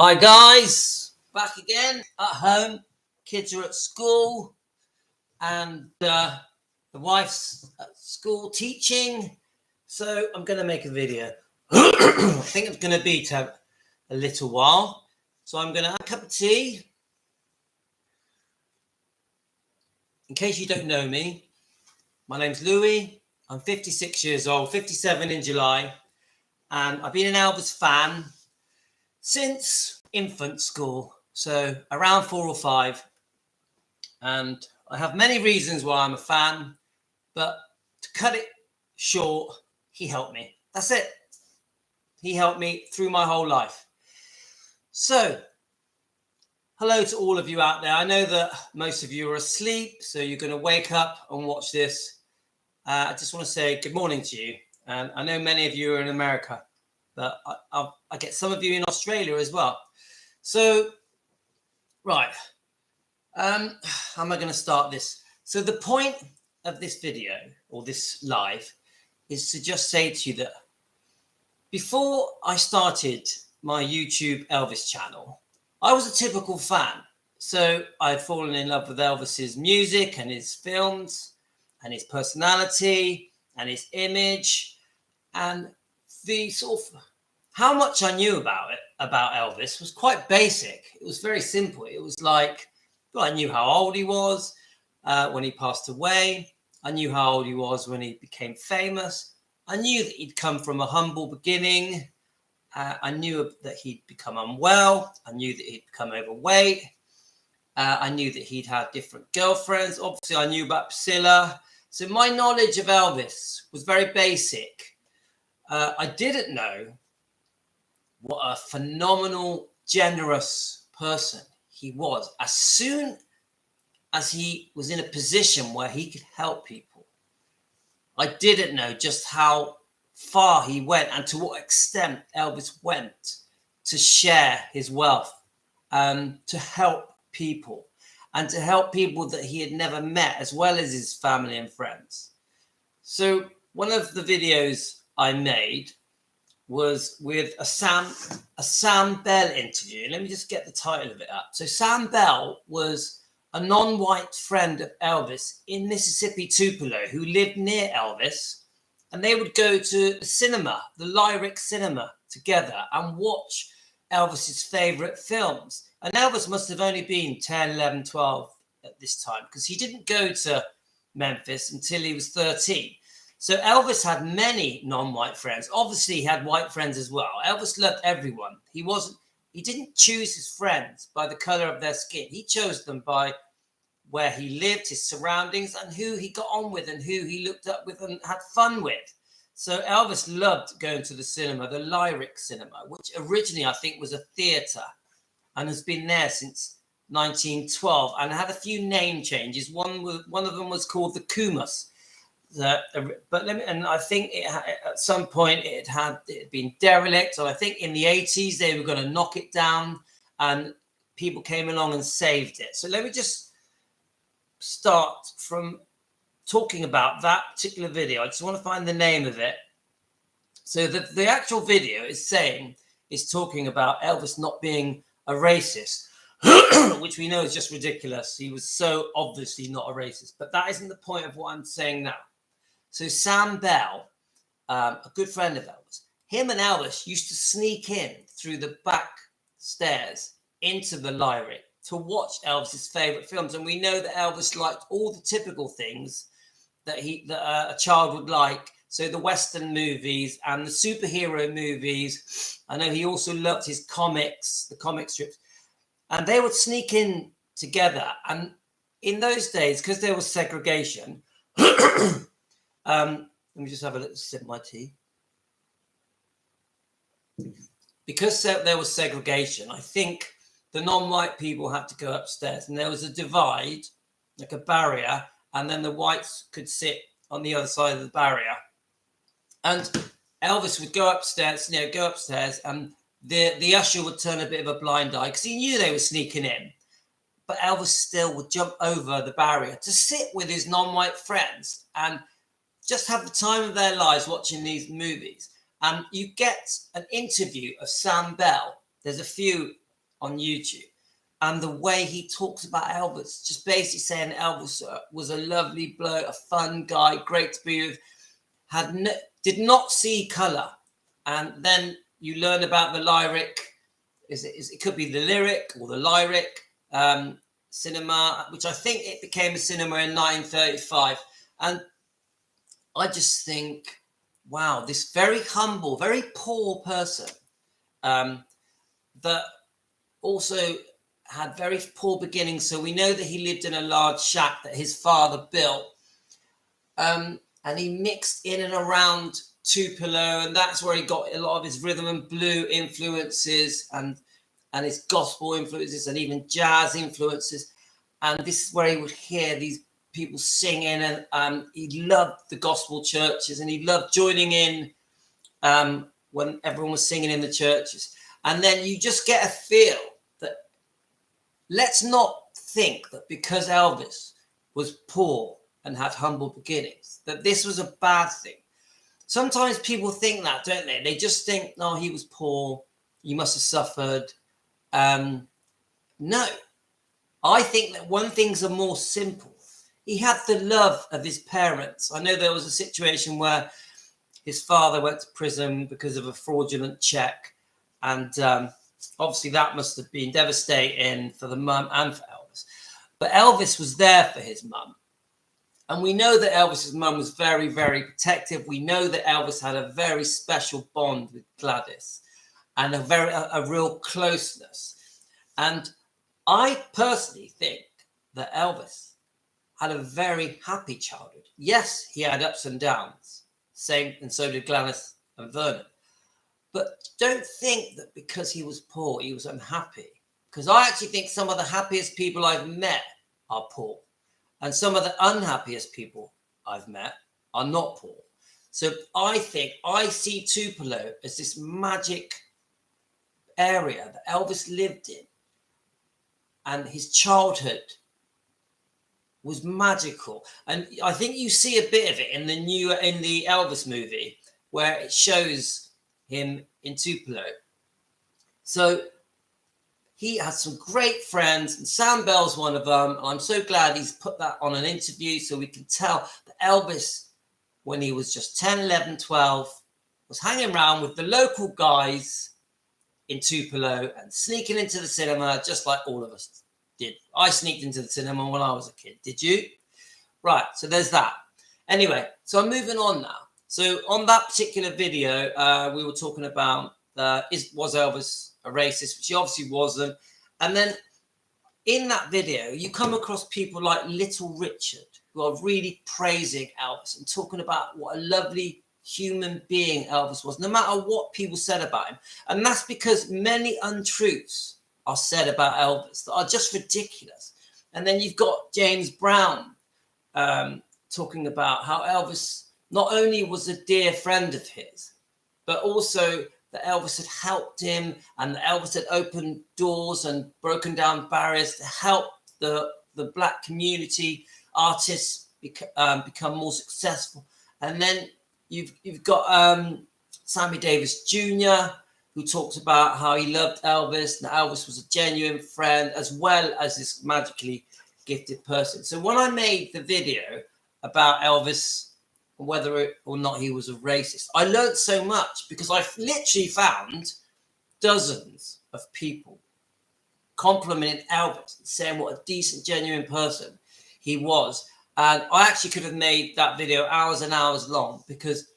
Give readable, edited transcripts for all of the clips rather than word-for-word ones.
Hi guys, back again at home. Kids are at school, and the wife's at school teaching. So I'm going to make a video. I think it's going to be a little while. So I'm going to have a cup of tea. In case you don't know me, my name's Louis. I'm 56 years old, 57 in July, and I've been an Elvis fan since infant school, so around 4 or 5. And I have many reasons why I'm a fan, but to cut it short, he helped me. That's it. He helped me through my whole life. So, hello to all of you out there. I know that most of you are asleep, so you're going to wake up and watch this. I just want to say good morning to you. And I know many of you are in America, but I get some of you in Australia as well. So, right. How am I going to start this? So the point of this video or this live is to just say to you that before I started my YouTube Elvis channel, I was a typical fan. So I'd fallen in love with Elvis's music and his films and his personality and his image, and the sort of how much I knew about Elvis was quite basic. It was very simple. It was like, well, I knew how old he was when he passed away. I knew how old he was when he became famous. I knew that he'd come from a humble beginning. I knew that he'd become unwell. I knew that he'd become overweight. I knew that he'd had different girlfriends. Obviously, I knew about Priscilla. So my knowledge of Elvis was very basic. I didn't know what a phenomenal, generous person he was. As soon as he was in a position where he could help people, I didn't know just how far he went and to what extent Elvis went to share his wealth, to help people, and to help people that he had never met, as well as his family and friends. So one of the videos I made was with a Sam Bell interview. Let me just get the title of it up. So Sam Bell was a non-white friend of Elvis in Mississippi, Tupelo, who lived near Elvis, and they would go to the cinema, the Lyric Cinema, together and watch Elvis's favorite films. And Elvis must have only been 10, 11, 12 at this time, because he didn't go to Memphis until he was 13. So Elvis had many non-white friends. Obviously, he had white friends as well. Elvis loved everyone. He didn't choose his friends by the color of their skin. He chose them by where he lived, his surroundings, and who he got on with and who he looked up with and had fun with. So Elvis loved going to the cinema, the Lyric Cinema, which originally I think was a theater and has been there since 1912 and had a few name changes. One of them was called the Kumas. I think at some point it had been derelict. So I think in the 80s they were going to knock it down, and people came along and saved it. So let me just start from talking about that particular video. I just want to find the name of it. So the actual video is talking about Elvis not being a racist, which we know is just ridiculous. He was so obviously not a racist, but that isn't the point of what I'm saying now. So Sam Bell, a good friend of Elvis, him and Elvis used to sneak in through the back stairs into the Lyric to watch Elvis's favorite films. And we know that Elvis liked all the typical things that a child would like. So the Western movies and the superhero movies. I know he also loved his comics, the comic strips. And they would sneak in together. And in those days, because there was segregation, let me just have a little sip of my tea. Because there was segregation, I think the non-white people had to go upstairs, and there was a divide, like a barrier, and then the whites could sit on the other side of the barrier. And Elvis would go upstairs, and the usher would turn a bit of a blind eye because he knew they were sneaking in. But Elvis still would jump over the barrier to sit with his non-white friends and just have the time of their lives watching these movies. And you get an interview of Sam Bell. There's a few on YouTube. And the way he talks about Elvis, just basically saying Elvis was a lovely bloke, a fun guy, great to be with, did not see colour. And then you learn about the lyric. It could be the lyric or the lyric cinema, which I think it became a cinema in 1935. And I just think, wow, this very humble, very poor person that also had very poor beginnings. So we know that he lived in a large shack that his father built. And he mixed in and around Tupelo, and that's where he got a lot of his rhythm and blues influences and his gospel influences and even jazz influences. And this is where he would hear these people singing, and he loved the gospel churches, and he loved joining in when everyone was singing in the churches. And then you just get a feel that, let's not think that because Elvis was poor and had humble beginnings, that this was a bad thing. Sometimes people think that, don't they? They just think, no, he was poor, he must have suffered. No, I think that one thing's are more simple. He had the love of his parents. I know there was a situation where his father went to prison because of a fraudulent check. And obviously that must have been devastating for the mum and for Elvis. But Elvis was there for his mum. And we know that Elvis's mum was very, very protective. We know that Elvis had a very special bond with Gladys and a real closeness. And I personally think that Elvis had a very happy childhood. Yes, he had ups and downs. Same, and so did Gladys and Vernon. But don't think that because he was poor, he was unhappy. Because I actually think some of the happiest people I've met are poor. And some of the unhappiest people I've met are not poor. So I think I see Tupelo as this magic area that Elvis lived in. And his childhood was magical. And I think you see a bit of it in the Elvis movie, where it shows him in Tupelo. So he has some great friends, and Sam Bell's one of them. And I'm so glad he's put that on an interview so we can tell that Elvis, when he was just 10, 11, 12, was hanging around with the local guys in Tupelo and sneaking into the cinema just like all of us did. I sneaked into the cinema when I was a kid. Did you? Right, so there's that. Anyway, so I'm moving on now. So on that particular video, we were talking about was Elvis a racist, which he obviously wasn't. And then in that video, you come across people like Little Richard, who are really praising Elvis and talking about what a lovely human being Elvis was, no matter what people said about him. And that's because many untruths are said about Elvis that are just ridiculous. And then you've got James Brown talking about how Elvis not only was a dear friend of his, but also that Elvis had helped him, and that Elvis had opened doors and broken down barriers to help the black community artists become more successful. And then you've got Sammy Davis Jr., who talks about how he loved Elvis, and Elvis was a genuine friend, as well as this magically gifted person. So when I made the video about Elvis, whether or not he was a racist, I learned so much, because I literally found dozens of people complimenting Elvis and saying what a decent, genuine person he was. And I actually could have made that video hours and hours long, because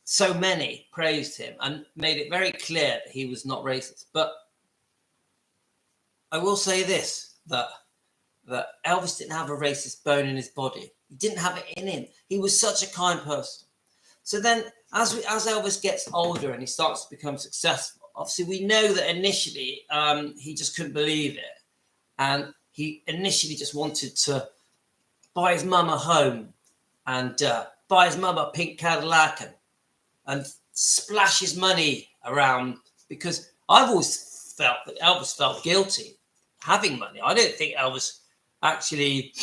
so many praised him and made it very clear that he was not racist. But I will say this, that Elvis didn't have a racist bone in his body. He didn't have it in him. He was such a kind person. So then as Elvis gets older and he starts to become successful, obviously we know that initially he just couldn't believe it. And he initially just wanted to buy his mum a home and buy his mum a pink Cadillac and splash his money around, because I've always felt that Elvis felt guilty having money. I don't think Elvis actually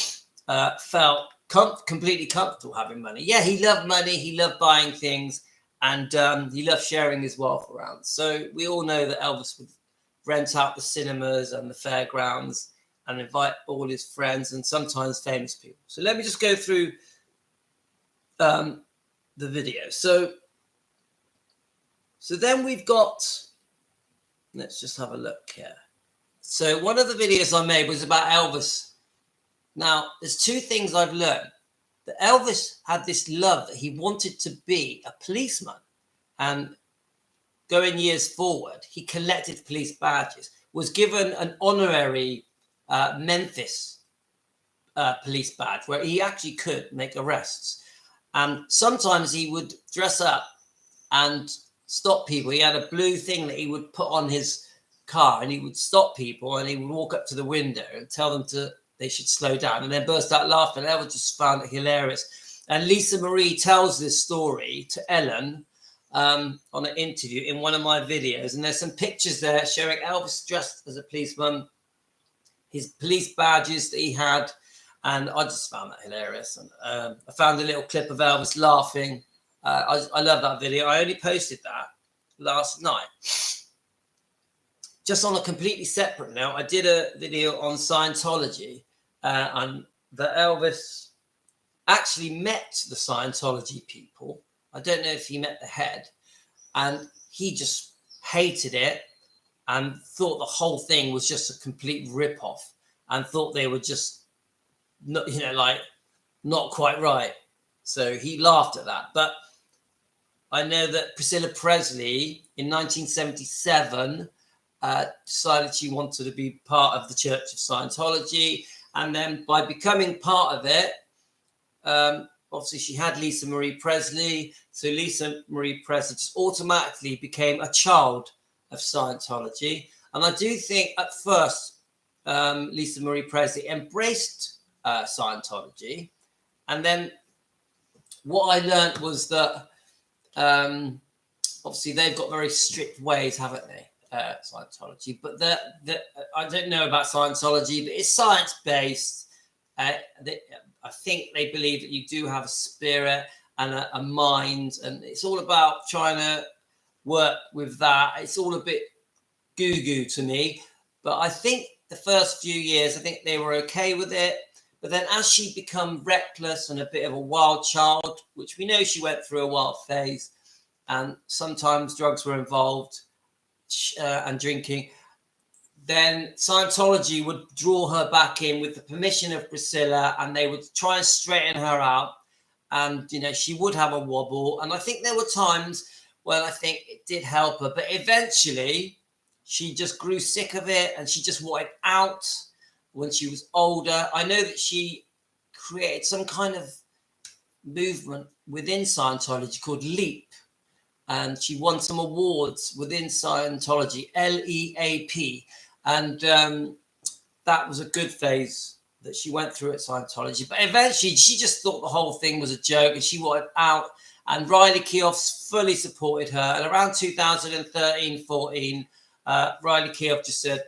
felt completely comfortable having money. Yeah, he loved money, he loved buying things, and he loved sharing his wealth around. So we all know that Elvis rent out the cinemas and the fairgrounds and invite all his friends and sometimes famous people. So let me just go through the video. So then we've got, let's just have a look here. So one of the videos I made was about Elvis. Now, there's two things I've learned. That Elvis had this love that he wanted to be a policeman. And going years forward, he collected police badges, was given an honorary Memphis police badge where he actually could make arrests. And sometimes he would dress up and stop people. He had a blue thing that he would put on his car, and he would stop people and he would walk up to the window and tell them they should slow down, and then burst out laughing. I just found it hilarious. And Lisa Marie tells this story to Ellen on an interview in one of my videos, and there's some pictures there showing Elvis dressed as a policeman, his police badges that he had, and I just found that hilarious. And I found a little clip of Elvis laughing. I love that video. I only posted that last night. Just on a completely separate note, I did a video on Scientology, and that Elvis actually met the Scientology people. I don't know if he met the head, and he just hated it and thought the whole thing was just a complete rip-off, and thought they were just not, not quite right. So he laughed at that. But I know that Priscilla Presley in 1977 decided she wanted to be part of the Church of Scientology, and then by becoming part of it, obviously she had Lisa Marie Presley, so Lisa Marie Presley just automatically became a child of Scientology. And I do think at first Lisa Marie Presley embraced Scientology, and then what I learned was that obviously they've got very strict ways, haven't they? Scientology, but I don't know about Scientology, but it's science-based. I think they believe that you do have a spirit and a mind, and it's all about trying to work with that. It's all a bit goo-goo to me, but I think the first few years, I think they were okay with it. But then as she become reckless and a bit of a wild child, which we know she went through a wild phase, and sometimes drugs were involved, and drinking, then Scientology would draw her back in with the permission of Priscilla, and they would try and straighten her out. And she would have a wobble, and I think there were times when I think it did help her, but eventually she just grew sick of it, and she just wanted out when she was older. I know that she created some kind of movement within Scientology called LEAP, and she won some awards within Scientology, LEAP. And that was a good phase that she went through at Scientology. But eventually, she just thought the whole thing was a joke, and she wanted out. And Riley Keough fully supported her. And around 2013-14, Riley Keough just said,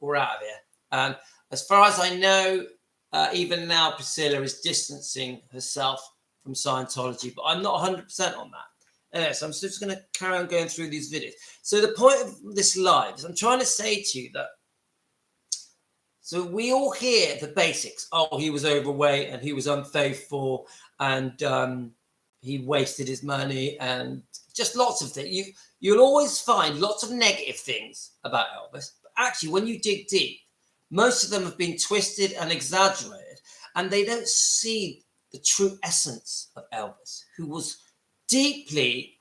we're out of here. And as far as I know, even now, Priscilla is distancing herself from Scientology. But I'm not 100% on that. So I'm just going to carry on going through these videos. So the point of this live is I'm trying to say to you that, so we all hear the basics. Oh, he was overweight and he was unfaithful and he wasted his money and just lots of things. You'll always find lots of negative things about Elvis. But actually, when you dig deep, most of them have been twisted and exaggerated, and they don't see the true essence of Elvis, who was deeply,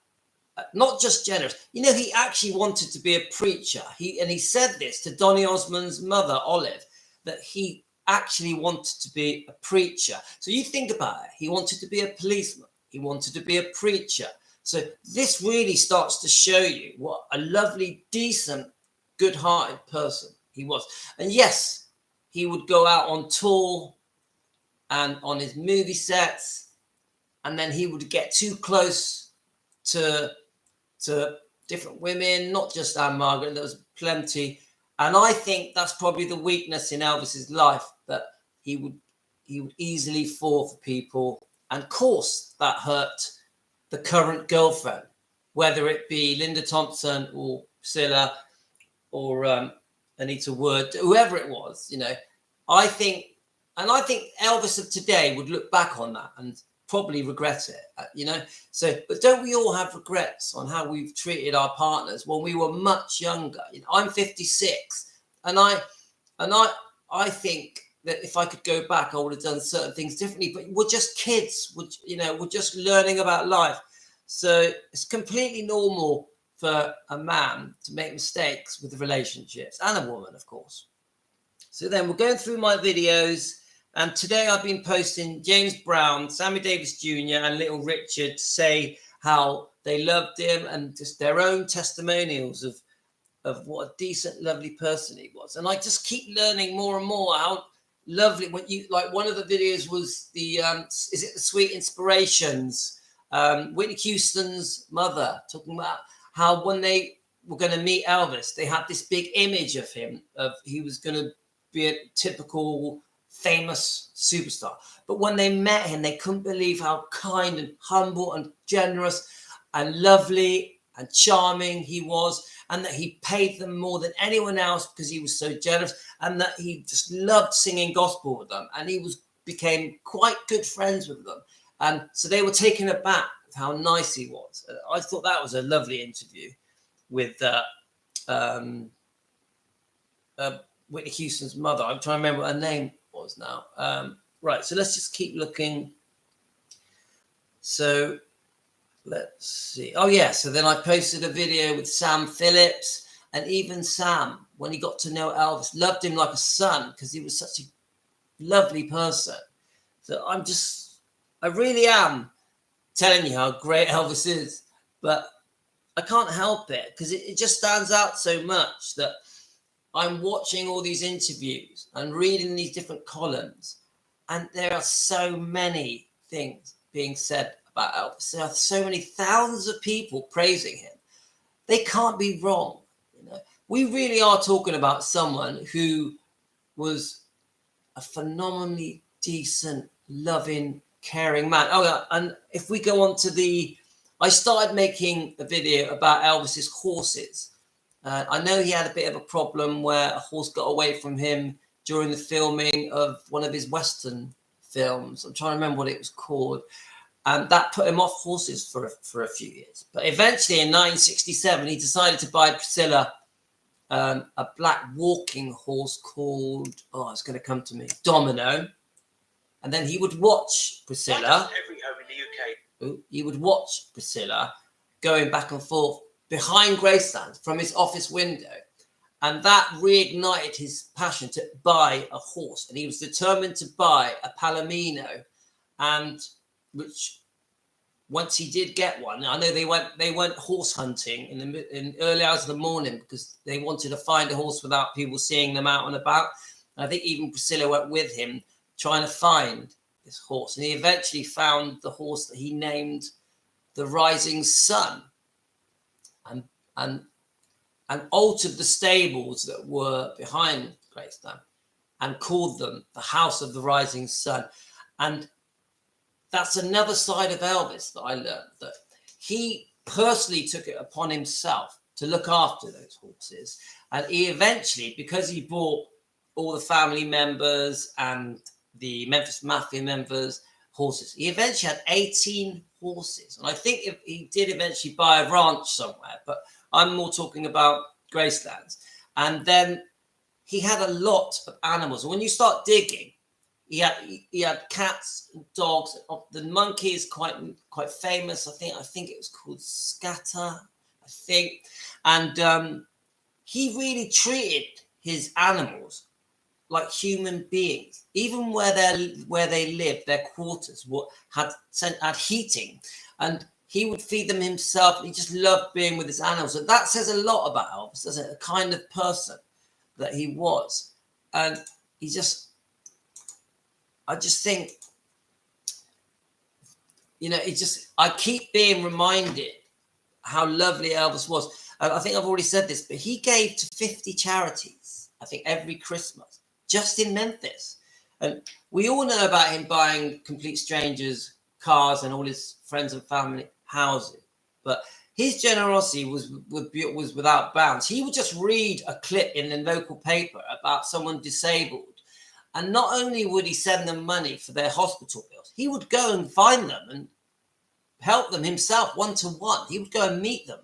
not just generous. He actually wanted to be a preacher. He said this to Donny Osmond's mother, Olive, that he actually wanted to be a preacher. So you think about it. He wanted to be a policeman. He wanted to be a preacher. So this really starts to show you what a lovely, decent, good-hearted person he was. And yes, he would go out on tour and on his movie sets, and then he would get too close to different women, not just Anne Margaret. There was plenty. And I think that's probably the weakness in Elvis's life, that he would easily fall for people. And of course, that hurt the current girlfriend, whether it be Linda Thompson or Priscilla or Anita Wood, whoever it was, you know, I think Elvis of today would look back on that and probably regret it, you know. So, but don't we all have regrets on how we've treated our partners when we were much younger? You know, I'm 56, and I think that if I could go back, I would have done certain things differently. But we're just kids, we're just learning about life. So it's completely normal for a man to make mistakes with relationships, and a woman, of course. So then we're going through my videos, and today I've been posting James Brown, Sammy Davis Jr. and Little Richard to say how they loved him and just their own testimonials of what a decent, lovely person he was. And I just keep learning more and more how lovely. When you like, one of the videos was the is it the Sweet Inspirations? Whitney Houston's mother talking about how when they were going to meet Elvis, they had this big image of him, of he was going to be a typical famous superstar. But when they met him, they couldn't believe how kind and humble and generous and lovely and charming he was, and that he paid them more than anyone else because he was so generous, and that he just loved singing gospel with them, and he became quite good friends with them. And so they were taken aback with how nice he was. I thought that was a lovely interview with Whitney Houston's mother. I'm trying to remember what her name was now. Right, so let's just keep looking. So let's see. Oh, yeah. So then I posted a video with Sam Phillips, and even Sam, when he got to know Elvis, loved him like a son because he was such a lovely person. So I really am telling you how great Elvis is, but I can't help it because it just stands out so much that I'm watching all these interviews and reading these different columns, and there are so many things being said about Elvis. There are so many thousands of people praising him. They can't be wrong. You know, we really are talking about someone who was a phenomenally decent, loving, caring man. Oh, yeah, and if we go on to I started making a video about Elvis's horses. I know he had a bit of a problem where a horse got away from him during the filming of one of his Western films. I'm trying to remember what it was called. And that put him off horses for a few years. But eventually in 1967, he decided to buy Priscilla a black walking horse called, it's going to come to me, Domino. And then he would watch Priscilla. Every home in the UK. He would watch Priscilla going back and forth behind Graceland from his office window. And that reignited his passion to buy a horse. And he was determined to buy a Palomino. And which, once he did get one, I know they went horse hunting in early hours of the morning because they wanted to find a horse without people seeing them out and about. And I think even Priscilla went with him trying to find this horse. And he eventually found the horse that he named the Rising Sun, and altered the stables that were behind Graceland and called them the House of the Rising Sun. And that's another side of Elvis that I learned, that he personally took it upon himself to look after those horses. And he eventually, because he bought all the family members and the Memphis Mafia members horses, he eventually had 18 horses. And I think if he did eventually buy a ranch somewhere, but I'm more talking about Gracelands. And then he had a lot of animals. And when you start digging, he had cats and dogs. The monkey is quite famous. I think it was called Scatter, I think. And he really treated his animals like human beings. Even where they lived, their quarters had heating, and he would feed them himself. He just loved being with his animals. And that says a lot about Elvis, doesn't it? The kind of person that he was. And I just think, I keep being reminded how lovely Elvis was. And I think I've already said this, but he gave to 50 charities, I think, every Christmas, just in Memphis. And we all know about him buying complete strangers cars and all his friends and family houses. But his generosity was without bounds. He would just read a clip in the local paper about someone disabled, and not only would he send them money for their hospital bills, he would go and find them and help them himself one-to-one. He would go and meet them.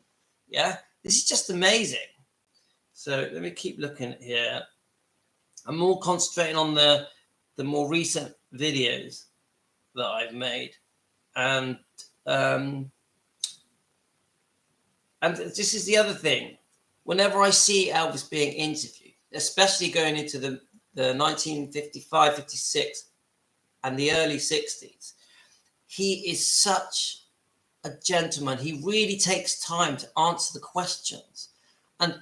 Yeah, this is just amazing. So let me keep looking at here. I'm more concentrating on the more recent videos that I've made, and this is the other thing. Whenever I see Elvis being interviewed, especially going into the 1955, 56, and the early 60s, he is such a gentleman. He really takes time to answer the questions, and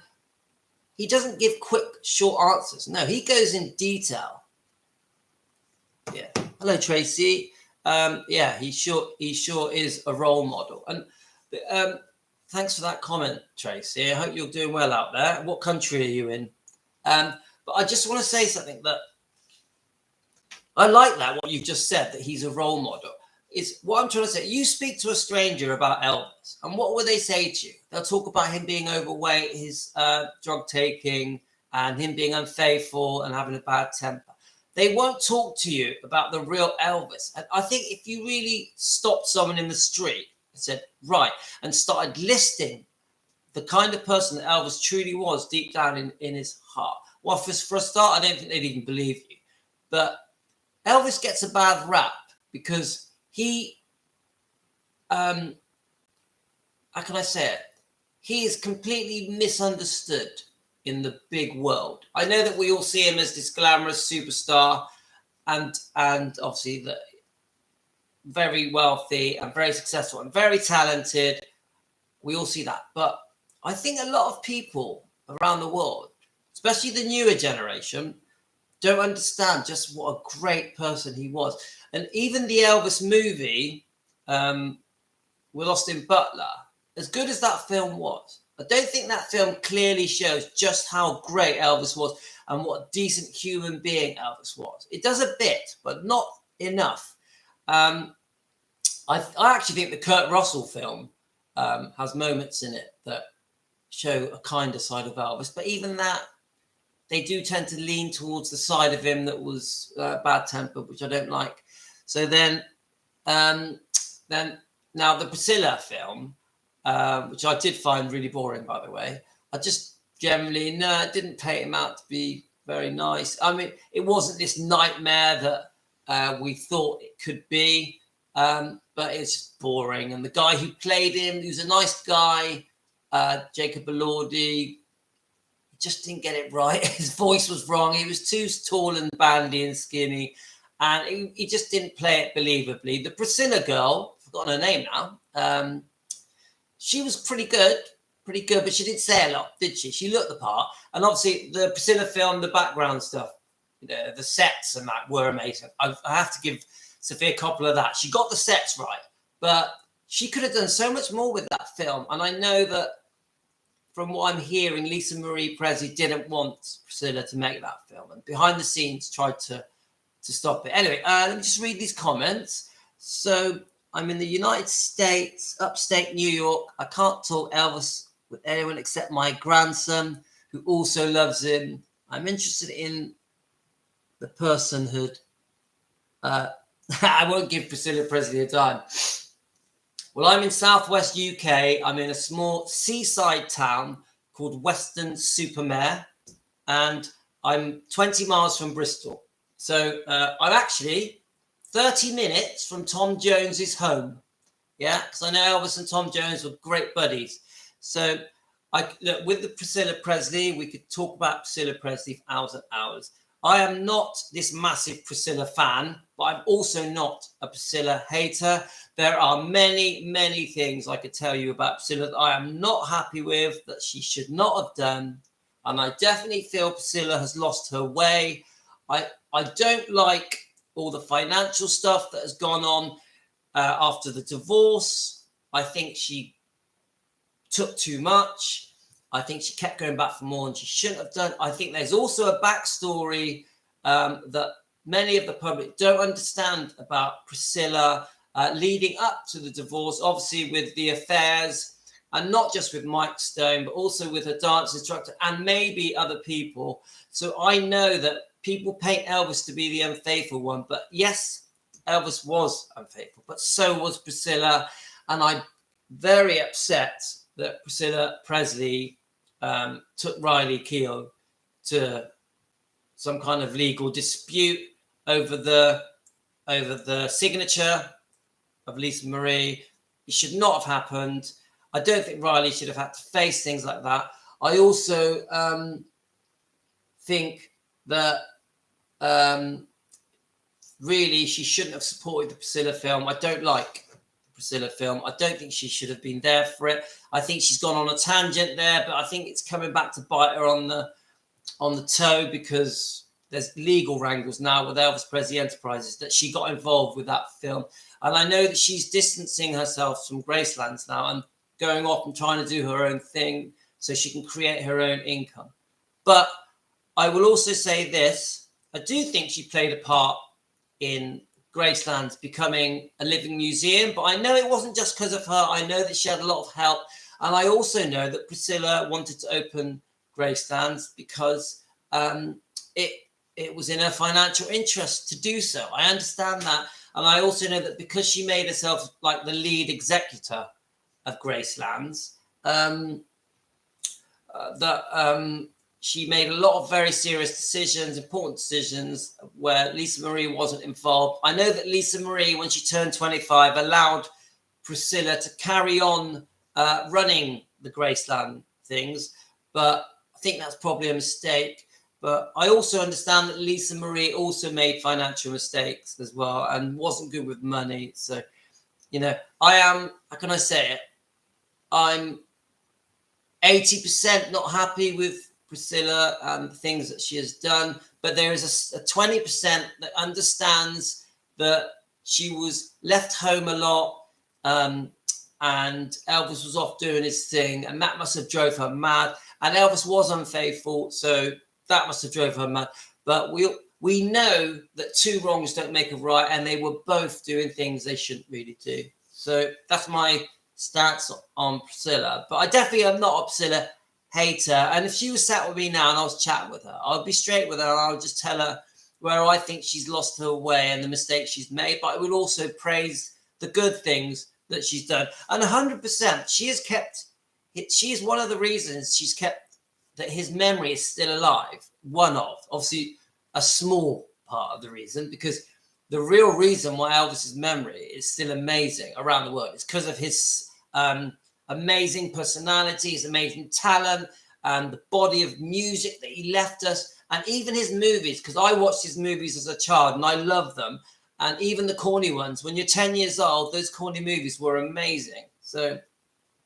he doesn't give quick, short answers. No, he goes in detail. Yeah. Hello, Tracy. Yeah, he sure is a role model. And thanks for that comment, Tracy. I hope you're doing well out there. What country are you in? But I just want to say something that I like that, what you've just said, that he's a role model. Is what I'm trying to say. You speak to a stranger about Elvis, and what will they say to you? They'll talk about him being overweight, his drug taking, and him being unfaithful and having a bad temper. They won't talk to you about the real Elvis. And I think if you really stopped someone in the street and said, right, and started listing the kind of person that Elvis truly was deep down in his heart, well, for a start, I don't think they'd even believe you. But Elvis gets a bad rap because he, how can I say it? He is completely misunderstood in the big world. I know that we all see him as this glamorous superstar, and obviously the very wealthy and very successful and very talented. We all see that, but I think a lot of people around the world, especially the newer generation, don't understand just what a great person he was. And even the Elvis movie, We're Lost in Butler, as good as that film was, I don't think that film clearly shows just how great Elvis was and what a decent human being Elvis was. It does a bit, but not enough. I actually think the Kurt Russell film has moments in it that show a kinder side of Elvis, but even that, they do tend to lean towards the side of him that was bad tempered, which I don't like. So then now the Priscilla film, which I did find really boring, by the way. I just generally, it didn't paint him out to be very nice. I mean, it wasn't this nightmare that we thought it could be, but it's just boring. And the guy who played him, he was a nice guy, Jacob Elordi, just didn't get it right. His voice was wrong. He was too tall and bandy and skinny, and he just didn't play it believably. The Priscilla girl, I've forgotten her name now, she was pretty good, but she didn't say a lot, did she? She looked the part. And obviously the Priscilla film, the background stuff, the sets and that were amazing. I have to give Sofia Coppola that. She got the sets right, but she could have done so much more with that film. And I know that from what I'm hearing, Lisa Marie Presley didn't want Priscilla to make that film, and behind the scenes tried to stop it. Anyway, let me just read these comments. So I'm in the United States, upstate New York. I can't talk Elvis with anyone except my grandson, who also loves him. I'm interested in the personhood. I won't give Priscilla Presley a dime. Well, I'm in southwest UK. I'm in a small seaside town called Weston-super-Mare, and I'm 20 miles from Bristol. So I'm actually 30 minutes from Tom Jones's home. Yeah, because I know Elvis and Tom Jones were great buddies. So look, with the Priscilla Presley, we could talk about Priscilla Presley for hours and hours. I am not this massive Priscilla fan, but I'm also not a Priscilla hater. There are many, many things I could tell you about Priscilla that I am not happy with, that she should not have done. And I definitely feel Priscilla has lost her way. I don't like all the financial stuff that has gone on after the divorce. I think she took too much. I think she kept going back for more than she shouldn't have done. I think there's also a backstory that many of the public don't understand about Priscilla leading up to the divorce, obviously with the affairs and not just with Mike Stone, but also with her dance instructor and maybe other people. So I know that people paint Elvis to be the unfaithful one, but yes, Elvis was unfaithful, but so was Priscilla. And I'm very upset that Priscilla Presley took Riley Keough to some kind of legal dispute over the signature of Lisa Marie. It should not have happened. I don't think Riley should have had to face things like that. I also think that really she shouldn't have supported the Priscilla film. I don't like the Priscilla film. I don't think she should have been there for it. I think she's gone on a tangent there, but I think it's coming back to bite her on the toe, because there's legal wrangles now with Elvis Presley Enterprises that she got involved with that film. And I know that she's distancing herself from Gracelands now and going off and trying to do her own thing so she can create her own income. But I will also say this. I do think she played a part in Gracelands becoming a living museum, but I know it wasn't just because of her. I know that she had a lot of help. And I also know that Priscilla wanted to open Gracelands because it was in her financial interest to do so. I understand that. And I also know that because she made herself like the lead executor of Gracelands, she made a lot of very serious decisions, important decisions, where Lisa Marie wasn't involved. I know that Lisa Marie, when she turned 25, allowed Priscilla to carry on running the Graceland things, but I think that's probably a mistake. But I also understand that Lisa Marie also made financial mistakes as well and wasn't good with money. So, you know, how can I say it? I'm 80% not happy with Priscilla and the things that she has done, but there is a 20% that understands that she was left home a lot, and Elvis was off doing his thing, and that must have drove her mad. And Elvis was unfaithful, so that must have drove her mad. But we know that two wrongs don't make a right, and they were both doing things they shouldn't really do. So that's my stance on Priscilla. But I definitely am not a Priscilla hater. And if she was sat with me now and I was chatting with her, I'll be straight with her and I'll just tell her where I think she's lost her way and the mistakes she's made. But I would also praise the good things that she's done. And 100%, she is one of the reasons she's kept that his memory is still alive. One of, obviously, a small part of the reason, because the real reason why Elvis's memory is still amazing around the world is because of his amazing personality, his amazing talent, and the body of music that he left us, and even his movies, because I watched his movies as a child and I love them. And even the corny ones, when you're 10 years old, those corny movies were amazing. So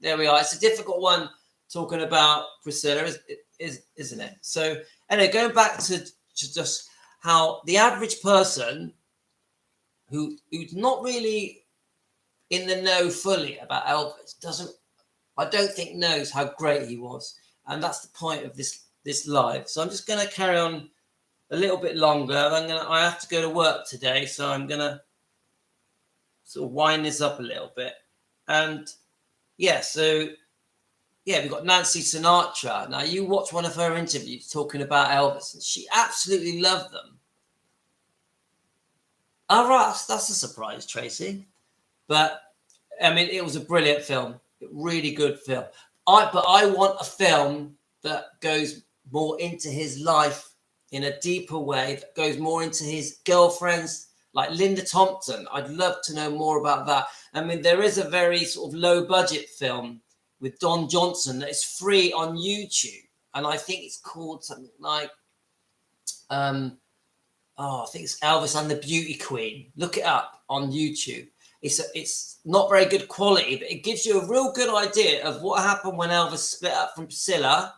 there we are. It's a difficult one talking about Priscilla, isn't it? So anyway, going back to just how the average person who's not really in the know fully about Elvis I don't think knows how great he was. And that's the point of this live. So I'm just going to carry on a little bit longer. I have to go to work today, so I'm going to sort of wind this up a little bit. And yeah, so yeah, we've got Nancy Sinatra. Now, you watch one of her interviews talking about Elvis, and she absolutely loved them. All right, that's a surprise, Tracy. But, I mean, it was a brilliant film. A really good film. But I want a film that goes more into his life in a deeper way, that goes more into his girlfriends, like Linda Thompson. I'd love to know more about that. I mean, there is a very sort of low-budget film with Don Johnson that is free on YouTube, and I think it's called something like I think it's Elvis and the Beauty Queen. Look it up on YouTube. It's not very good quality, but it gives you a real good idea of what happened when Elvis split up from Priscilla,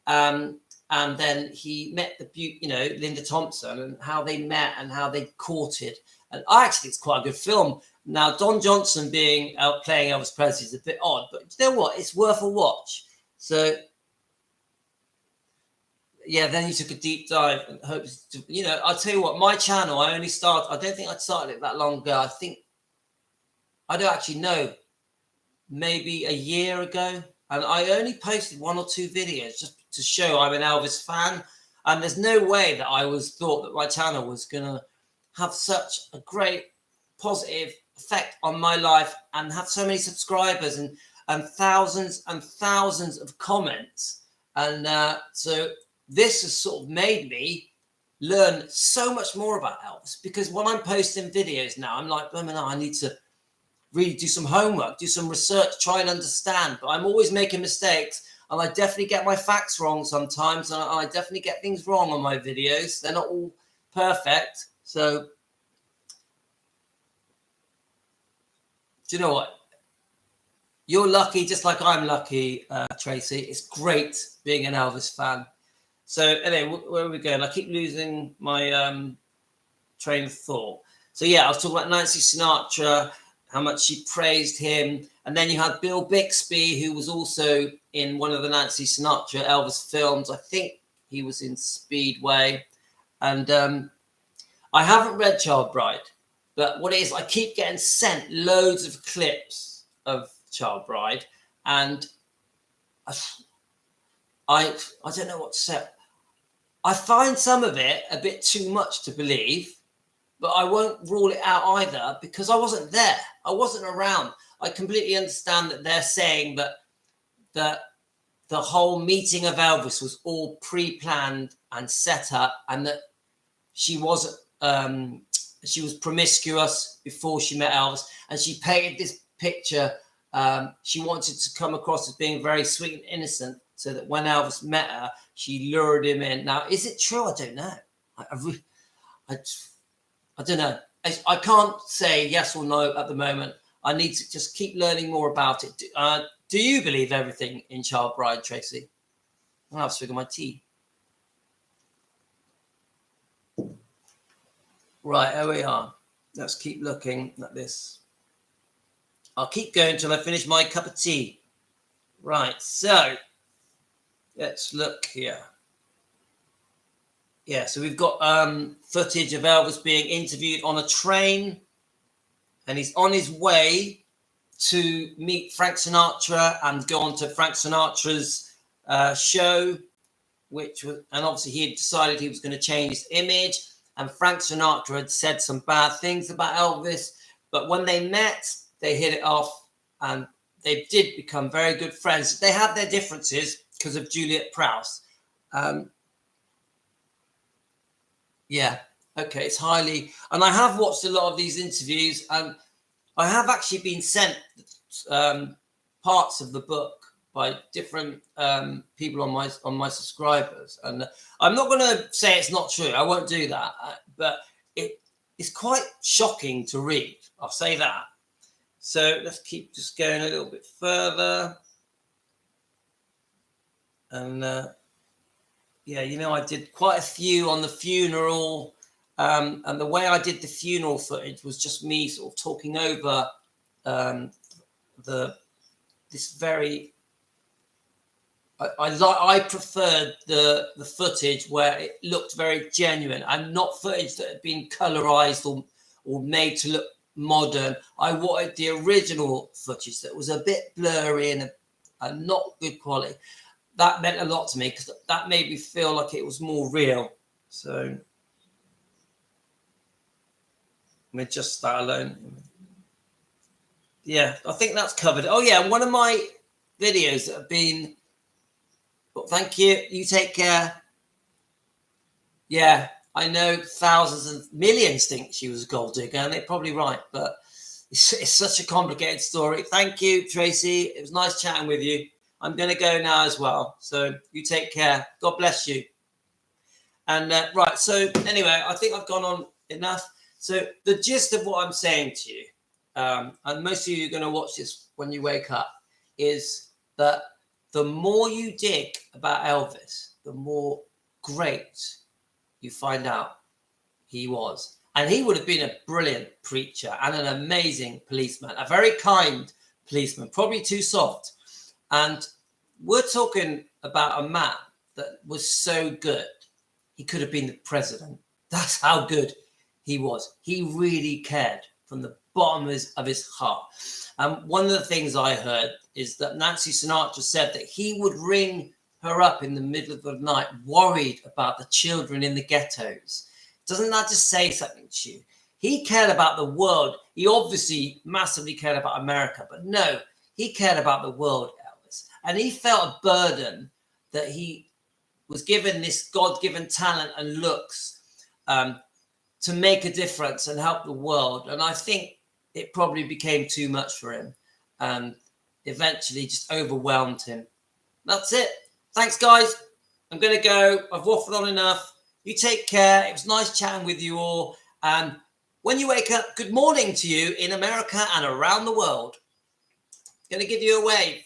and then he met Linda Thompson, and how they met and how they courted. And actually, it's quite a good film. Now, Don Johnson playing Elvis Presley is a bit odd, but you know what? It's worth a watch. So, yeah, then you took a deep dive and hopes to, I'll tell you what, my channel, I don't think I started it that long ago. I don't actually know maybe a year ago, and I only posted 1 or 2 videos just to show I'm an Elvis fan. And there's no way that I thought that my channel was gonna have such a great positive effect on my life and have so many subscribers and thousands of comments. And so this has sort of made me learn so much more about Elvis, because when I'm posting videos now, I'm like, I need to really do some homework, do some research, try and understand. But I'm always making mistakes, and I definitely get my facts wrong sometimes, and I definitely get things wrong on my videos. They're not all perfect. So, do you know what? You're lucky, just like I'm lucky, Tracy. It's great being an Elvis fan. So anyway, where are we going? I keep losing my train of thought. So yeah, I was talking about Nancy Sinatra, how much she praised him. And then you had Bill Bixby, who was also in one of the Nancy Sinatra Elvis films. I think he was in Speedway. And I haven't read Child Bride, but what it is, I keep getting sent loads of clips of Child Bride, and I don't know what to say. I find some of it a bit too much to believe, but I won't rule it out either, because I wasn't there. I wasn't around. I completely understand that they're saying that the whole meeting of Elvis was all pre-planned and set up, and that she was promiscuous before she met Elvis, and she painted this picture. She wanted to come across as being very sweet and innocent, so that when Elvis met her, she lured him in. Now, is it true? I don't know. I don't know. I can't say yes or no at the moment. I need to just keep learning more about it. Do you believe everything in Child Bride, Tracy? I'll have to figure my tea. Right, here we are. Let's keep looking at this. I'll keep going until I finish my cup of tea. Right, so let's look here. Yeah, so we've got footage of Elvis being interviewed on a train, and he's on his way to meet Frank Sinatra and go on to Frank Sinatra's show, and obviously he had decided he was going to change his image, and Frank Sinatra had said some bad things about Elvis, but when they met, they hit it off, and they did become very good friends. They had their differences because of Juliet Prowse. Yeah, okay, it's highly... And I have watched a lot of these interviews, and I have actually been sent parts of the book by different people on my subscribers. And I'm not going to say it's not true. I won't do that. But it's quite shocking to read. I'll say that. So let's keep just going a little bit further. And... yeah, I did quite a few on the funeral, and the way I did the funeral footage was just me sort of talking over this very. I preferred the footage where it looked very genuine and not footage that had been colorized or made to look modern. I wanted the original footage that was a bit blurry and not good quality. That meant a lot to me, because that made me feel like it was more real. So, with just that alone. Yeah, I think that's covered. Oh, yeah, one of my videos that have been... Well, thank you. You take care. Yeah, I know thousands and millions think she was a gold digger, and they're probably right, but it's such a complicated story. Thank you, Tracy. It was nice chatting with you. I'm going to go now as well. So you take care. God bless you. And right. So anyway, I think I've gone on enough. So the gist of what I'm saying to you, and most of you are going to watch this when you wake up, is that the more you dig about Elvis, the more great you find out he was. And he would have been a brilliant preacher and an amazing policeman, a very kind policeman, probably too soft. And we're talking about a man that was so good, he could have been the president. That's how good he was. He really cared. from the bottom of his heart. One of the things I heard is that Nancy Sinatra said that he would ring her up in the middle of the night, worried about the children in the ghettos. Doesn't that just say something to you? He cared about the world. He obviously massively cared about America, but no, he cared about the world, Elvis. And he felt a burden that he was given this God-given talent and looks to make a difference and help the world. And I think it probably became too much for him and eventually just overwhelmed him. That's it. Thanks, guys. I'm going to go. I've waffled on enough. You take care. It was nice chatting with you all. And when you wake up, good morning to you in America and around the world. Going to give you a wave.